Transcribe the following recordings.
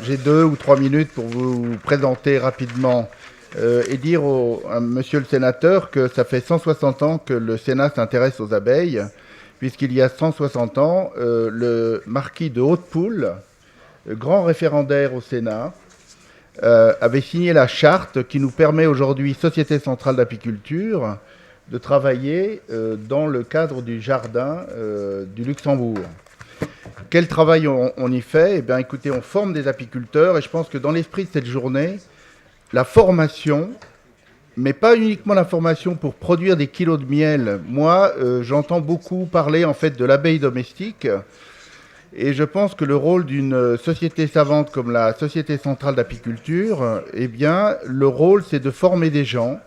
J'ai 2 ou 3 minutes pour vous présenter rapidement et dire à monsieur le sénateur que ça fait 160 ans que le Sénat s'intéresse aux abeilles, puisqu'il y a 160 ans, le marquis de Hautpoul, grand référendaire au Sénat, avait signé la charte qui nous permet aujourd'hui, Société centrale d'apiculture, de travailler dans le cadre du jardin du Luxembourg. Quel travail on y fait? Eh bien, écoutez, on forme des apiculteurs et je pense que dans l'esprit de cette journée, la formation, mais pas uniquement la formation pour produire des kilos de miel. Moi, j'entends beaucoup parler en fait de l'abeille domestique et je pense que le rôle d'une société savante comme la Société centrale d'apiculture, eh bien, le rôle c'est de former des gens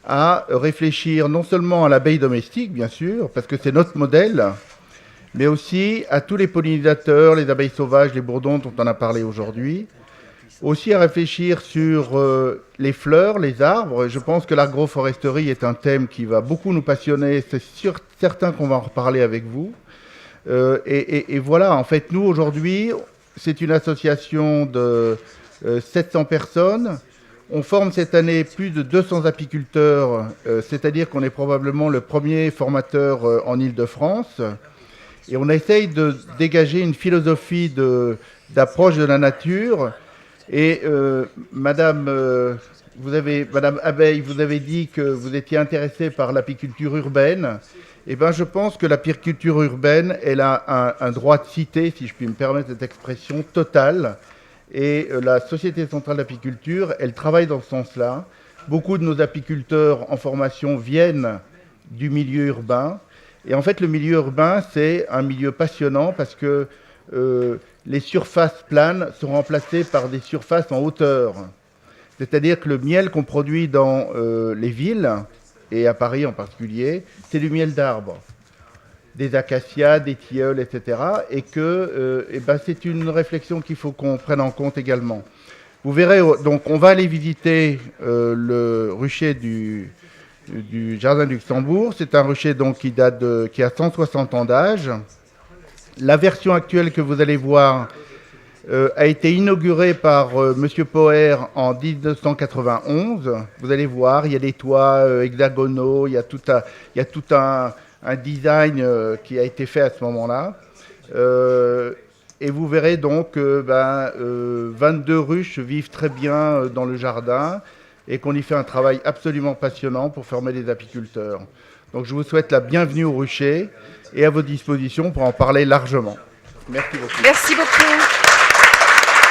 à réfléchir non seulement à l'abeille domestique, bien sûr, parce que c'est notre modèle, mais aussi à tous les pollinisateurs, les abeilles sauvages, les bourdons dont on a parlé aujourd'hui. Aussi à réfléchir sur les fleurs, les arbres. Je pense que l'agroforesterie est un thème qui va beaucoup nous passionner. C'est certain qu'on va en reparler avec vous. Et voilà, en fait, nous, aujourd'hui, c'est une association de 700 personnes. On forme cette année plus de 200 apiculteurs, c'est-à-dire qu'on est probablement le premier formateur en Île-de-France. Et on essaye de dégager une philosophie d'approche de la nature. Et Madame Abeille, vous avez dit que vous étiez intéressée par l'apiculture urbaine. Eh bien, je pense que l'apiculture urbaine, elle a un droit de cité, si je puis me permettre cette expression, totale. Et la Société centrale d'apiculture, elle travaille dans ce sens-là. Beaucoup de nos apiculteurs en formation viennent du milieu urbain. Et en fait, le milieu urbain, c'est un milieu passionnant parce que les surfaces planes sont remplacées par des surfaces en hauteur. C'est-à-dire que le miel qu'on produit dans les villes, et à Paris en particulier, c'est du miel d'arbres, des acacias, des tilleuls, etc. Et que c'est une réflexion qu'il faut qu'on prenne en compte également. Vous verrez, donc on va aller visiter le rucher du Jardin du Luxembourg. C'est un rucher donc, qui a 160 ans d'âge. La version actuelle que vous allez voir a été inaugurée par M. Poher en 1991. Vous allez voir, il y a des toits hexagonaux, il y a tout un design qui a été fait à ce moment-là. Et vous verrez donc 22 ruches vivent très bien dans le jardin et qu'on y fait un travail absolument passionnant pour former des apiculteurs. Donc je vous souhaite la bienvenue au rucher et à votre disposition pour en parler largement. Merci beaucoup. Merci beaucoup.